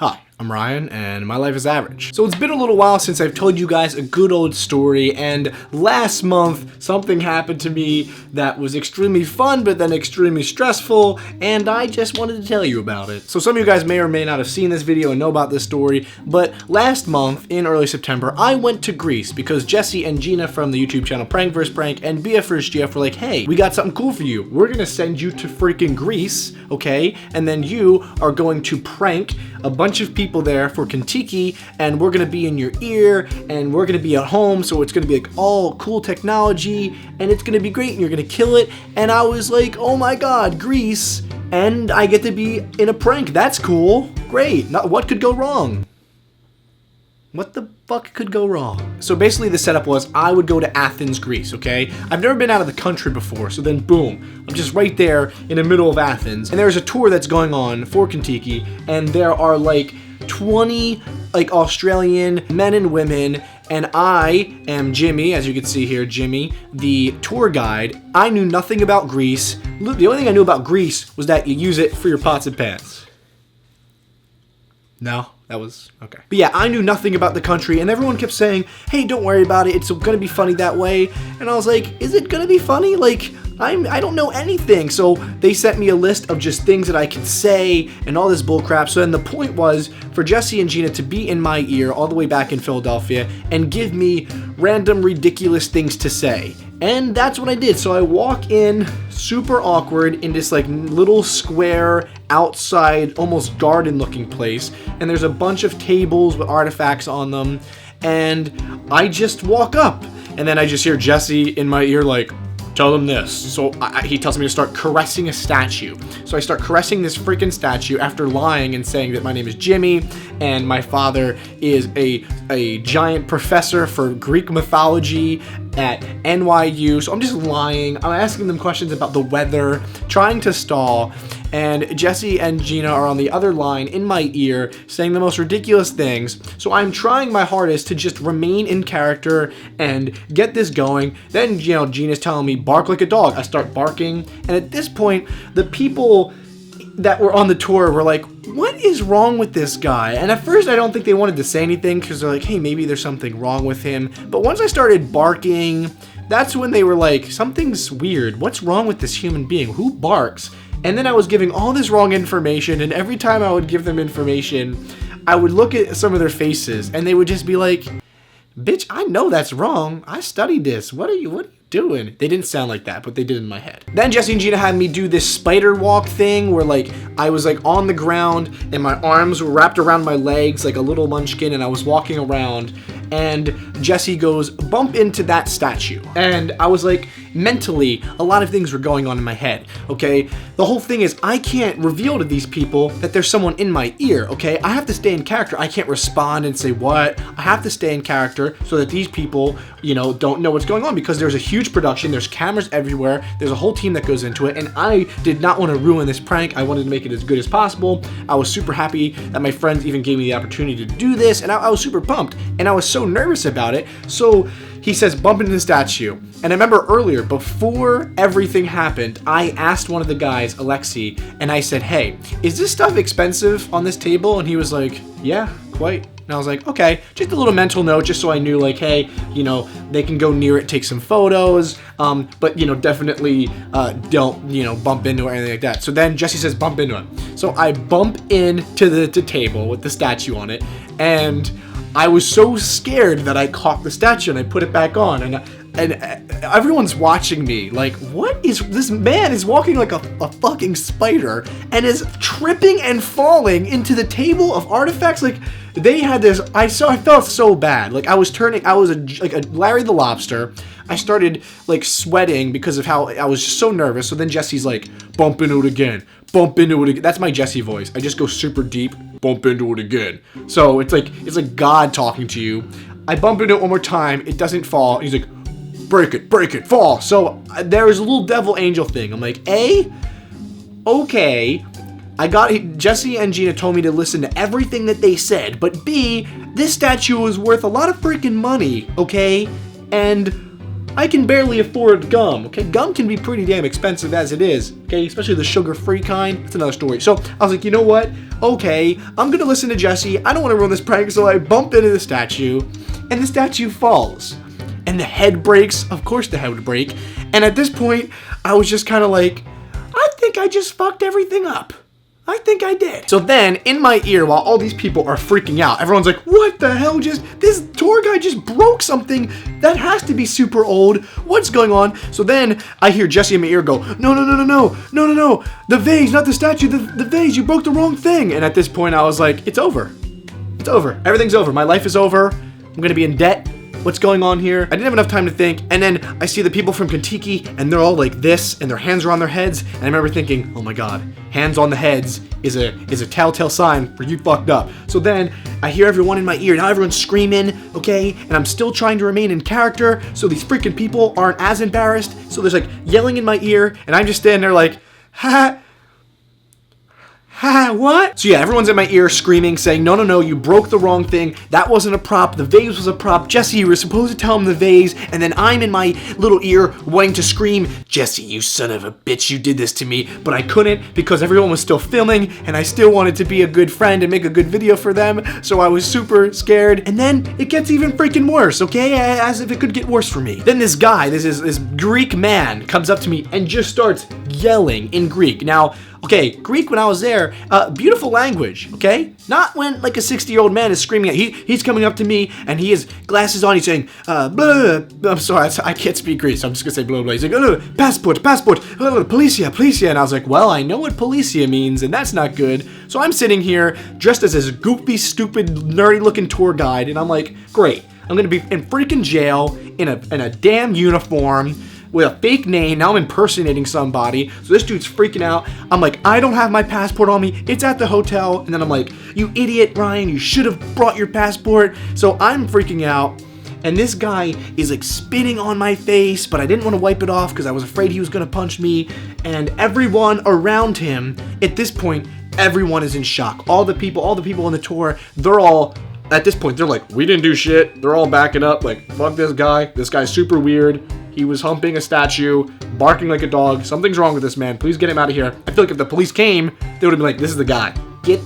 Hi, I'm Ryan, and my life is average. So it's been a little while since I've told you guys a good old story, and last month something happened to me that was extremely fun, but then extremely stressful, and I just wanted to tell you about it. So some of you guys may or may not have seen this video and know about this story, but last month, in early September, I went to Greece because Jesse and Gina from the YouTube channel Prank and Bfvsgf were like, hey, we got something cool for you. We're gonna send you to freaking Greece, okay? And then you are going to prank a bunch of people there for Kentucky, and we're gonna be in your ear, and we're gonna be at home, so it's gonna be like all cool technology, and it's gonna be great, and you're gonna kill it. And I was like, oh my god, Greece, and I get to be in a prank. That's cool. Great. What could go wrong? What the fuck could go wrong? So basically the setup was I would go to Athens, Greece, okay? I've never been out of the country before, so then boom, I'm just right there in the middle of Athens, and there's a tour that's going on for Kentucky, and there are like 20 like Australian men and women, and I am Jimmy, as you can see here, Jimmy, the tour guide. I knew nothing about Greece. The only thing I knew about Greece was that you use it for your pots and pans. No? That was okay. But yeah, I knew nothing about the country, and everyone kept saying, hey, don't worry about it, it's gonna be funny that way. And I was like, is it gonna be funny? Like, I don't know anything. So they sent me a list of just things that I could say and all this bull crap. So then the point was for Jesse and Gina to be in my ear all the way back in Philadelphia and give me random ridiculous things to say. And that's what I did. So I walk in super awkward in this like little square outside almost garden looking place, and there's a bunch of tables with artifacts on them, and I just walk up, and then I just hear Jesse in my ear like, tell them this. So he tells me to start caressing a statue. So I start caressing this freaking statue after lying and saying that my name is Jimmy and my father is a giant professor for Greek mythology at NYU. So I'm just lying. I'm asking them questions about the weather, trying to stall, and Jesse and Gina are on the other line in my ear saying the most ridiculous things. So I'm trying my hardest to just remain in character and get this going. Then, you know, Gina's telling me, bark like a dog. I start barking, and at this point, the people that were on the tour were like, what is wrong with this guy? And at first I don't think they wanted to say anything because they're like, hey, maybe there's something wrong with him. But once I started barking, that's when they were like, something's weird. What's wrong with this human being? Who barks? And then I was giving all this wrong information, and every time I would give them information, I would look at some of their faces and they would just be like, bitch, I know that's wrong. I studied this. What are you doing? They didn't sound like that, but they did in my head. Then Jesse and Gina had me do this spider walk thing where like I was like on the ground and my arms were wrapped around my legs like a little munchkin, and I was walking around, and Jesse goes, bump into that statue. And I was like, mentally, a lot of things were going on in my head, okay? The whole thing is I can't reveal to these people that there's someone in my ear, okay? I have to stay in character. I can't respond and say what. I have to stay in character so that these people, you know, don't know what's going on, because there's a huge production, there's cameras everywhere, there's a whole team that goes into it, and I did not want to ruin this prank. I wanted to make it as good as possible. I was super happy that my friends even gave me the opportunity to do this, and I was super pumped, and I was so nervous about it. So he says, bump into the statue. And I remember earlier, before everything happened, I asked one of the guys, Alexi, and I said, hey, is this stuff expensive on this table? And he was like, yeah, quite. And I was like, okay, just a little mental note, just so I knew, like, hey, you know, they can go near it, take some photos, but, you know, definitely don't, you know, bump into it or anything like that. So then Jesse says, bump into it. So I bump into the table with the statue on it, and I was so scared that I caught the statue and I put it back on, and everyone's watching me like, what is this man is walking like a fucking spider and is tripping and falling into the table of artifacts. Like, they had this, I felt so bad. Like I was like a Larry the Lobster. I started like sweating because of how I was just so nervous. So then Jesse's like, bump into it again, bump into it again. That's my Jesse voice. I just go super deep, bump into it again. So it's like God talking to you. I bump into it one more time, it doesn't fall. He's like, break it, fall. So there's a little devil angel thing. I'm like, A, okay, Jesse and Gina told me to listen to everything that they said, but B, this statue was worth a lot of freaking money, okay? And I can barely afford gum, okay? Gum can be pretty damn expensive as it is, okay? Especially the sugar-free kind. That's another story. So I was like, you know what? Okay, I'm gonna listen to Jesse. I don't want to ruin this prank, so I bump into the statue, and the statue falls. And the head breaks. Of course the head would break. And at this point, I was just kind of like, I think I just fucked everything up. I think I did. So then, in my ear, while all these people are freaking out, everyone's like, what the hell this tour guide just broke something that has to be super old. What's going on? So then, I hear Jesse in my ear go, no, the vase, not the statue, the vase, you broke the wrong thing. And at this point, I was like, it's over. It's over. Everything's over. My life is over. I'm gonna be in debt. What's going on here? I didn't have enough time to think, and then I see the people from Kentucky, and they're all like this, and their hands are on their heads, and I remember thinking, oh my god, hands on the heads is a telltale sign for you fucked up. So then, I hear everyone in my ear, now everyone's screaming, okay, and I'm still trying to remain in character, so these freaking people aren't as embarrassed, so there's like yelling in my ear, and I'm just standing there like, ha, what? So yeah, everyone's in my ear screaming, saying, no, you broke the wrong thing. That wasn't a prop. The vase was a prop. Jesse, you were supposed to tell him the vase. And then I'm in my little ear wanting to scream, Jesse, you son of a bitch, you did this to me. But I couldn't because everyone was still filming and I still wanted to be a good friend and make a good video for them. So I was super scared. And then it gets even freaking worse, okay? As if it could get worse for me. Then this guy, this Greek man comes up to me and just starts yelling in Greek. Now, okay, Greek when I was there, beautiful language, okay? Not when like a 60-year-old man is screaming at he's coming up to me and he has glasses on, he's saying, blah, I'm sorry, I can't speak Greek, so I'm just gonna say blah, blah. He's like, passport, policia, and I was like, well, I know what policia means, and that's not good. So I'm sitting here dressed as this goofy, stupid, nerdy-looking tour guide, and I'm like, great, I'm gonna be in freaking jail in a damn uniform, with a fake name. Now I'm impersonating somebody. So this dude's freaking out. I'm like, I don't have my passport on me. It's at the hotel. And then I'm like, you idiot, Ryan, you should have brought your passport. So I'm freaking out. And this guy is like spitting on my face, but I didn't want to wipe it off because I was afraid he was going to punch me. And everyone around him, at this point, everyone is in shock. All the people on the tour, they're all, at this point, they're like, we didn't do shit. They're all backing up like, fuck this guy. This guy's super weird. He was humping a statue, barking like a dog. Something's wrong with this man. Please get him out of here. I feel like if the police came, they would have been like, this is the guy. Get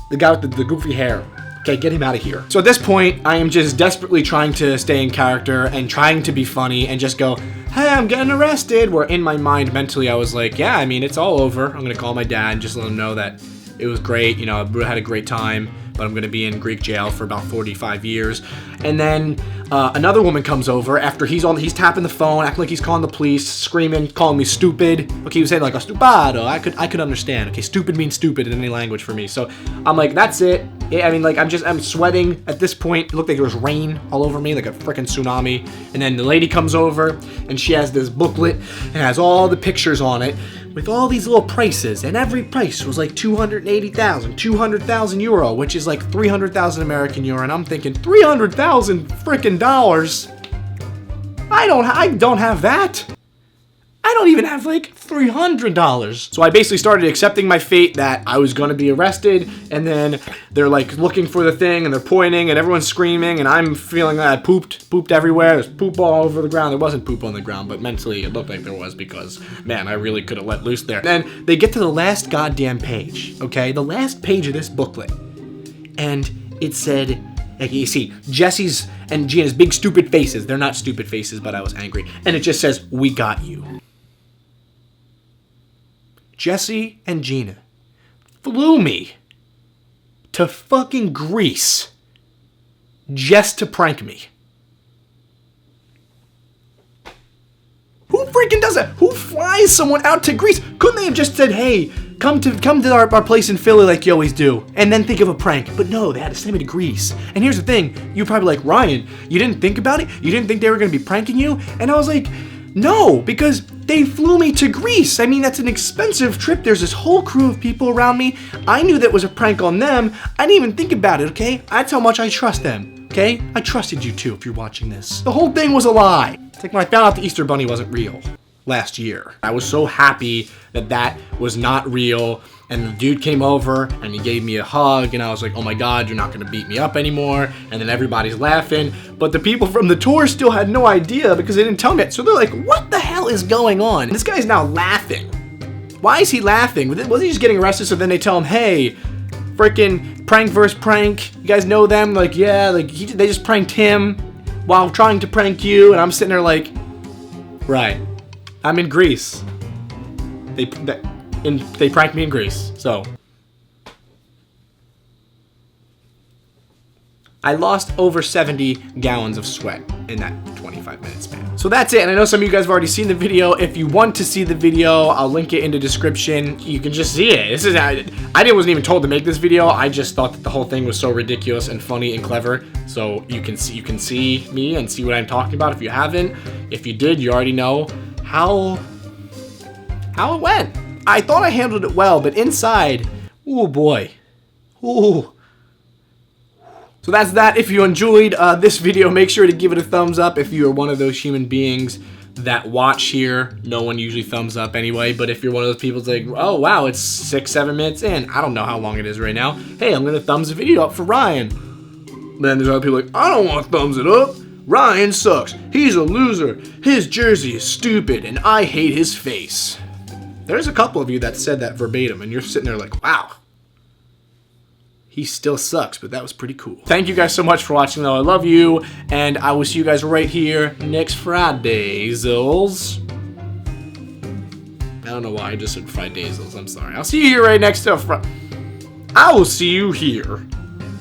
the guy with the goofy hair. Okay, get him out of here. So at this point, I am just desperately trying to stay in character and trying to be funny and just go, hey, I'm getting arrested. Where in my mind, mentally, I was like, yeah, I mean, it's all over. I'm going to call my dad and just let him know that it was great. You know, I had a great time, but I'm going to be in Greek jail for about 45 years. And then another woman comes over after he's tapping the phone, acting like he's calling the police, screaming, calling me stupid. Okay, he was saying like a stupado. I could understand. Okay, stupid means stupid in any language for me. So I'm like, that's it. I mean, like, I'm sweating at this point. It looked like there was rain all over me, like a freaking tsunami. And then the lady comes over and she has this booklet and has all the pictures on it with all these little prices, and every price was like 280,000, 200,000 euro, which is like 300,000 American euro, and I'm thinking 300,000 freaking dollars. I don't have that. I don't even have like $300. So I basically started accepting my fate that I was gonna be arrested, and then they're like looking for the thing and they're pointing and everyone's screaming and I'm feeling that I pooped everywhere. There's poop all over the ground. There wasn't poop on the ground, but mentally it looked like there was because, man, I really could have let loose there. Then they get to the last goddamn page, okay? The last page of this booklet. And it said, like, you see Jesse's and Gina's big stupid faces. They're not stupid faces, but I was angry. And it just says, we got you. Jesse and Gina flew me to fucking Greece just to prank me. Who freaking does that? Who flies someone out to Greece? Couldn't they have just said, hey, come to our place in Philly like you always do, and then think of a prank? But no, they had to send me to Greece. And here's the thing, you're probably like, Ryan, you didn't think about it? You didn't think they were gonna be pranking you? And I was like, no, because they flew me to Greece. I mean, that's an expensive trip. There's this whole crew of people around me. I knew that was a prank on them. I didn't even think about it, okay? That's how much I trust them, okay? I trusted you too if you're watching this. The whole thing was a lie. It's like when I found out the Easter Bunny wasn't real last year. I was so happy that that was not real And the dude came over and he gave me a hug, and I was like, oh my God, you're not gonna beat me up anymore. And then everybody's laughing, but the people from the tour still had no idea because they didn't tell me it. So they're like, what the hell is going on? And this guy's now laughing. Why is he laughing? Was he just getting arrested? So then they tell him, hey, freaking prank versus prank. You guys know them? Like, yeah, like they just pranked him while trying to prank you. And I'm sitting there like, right, I'm in Greece. They pranked me in Greece, so. I lost over 70 gallons of sweat in that 25-minute span. So that's it, and I know some of you guys have already seen the video. If you want to see the video, I'll link it in the description. You can just see it. Wasn't even told to make this video. I just thought that the whole thing was so ridiculous and funny and clever. So you can see me and see what I'm talking about if you haven't. If you did, you already know how it went. I thought I handled it well, but inside, oh boy. Ooh. So that's that. If you enjoyed this video, make sure to give it a thumbs up. If you are one of those human beings that watch here, no one usually thumbs up anyway, but if you're one of those people that's like, oh wow, it's 6-7 minutes in, I don't know how long it is right now, hey, I'm gonna thumbs the video up for Ryan. Then there's other people like, I don't want to thumbs it up. Ryan sucks. He's a loser. His jersey is stupid, and I hate his face. There's a couple of you that said that verbatim, and you're sitting there like, wow. He still sucks, but that was pretty cool. Thank you guys so much for watching, though. I love you, and I will see you guys right here next Friday, Zills. I don't know why I just said Friday, Zills. I'm sorry. I'll see you here right next to I will see you here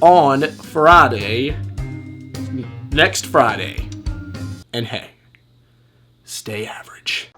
on Friday, next Friday. And hey, stay average.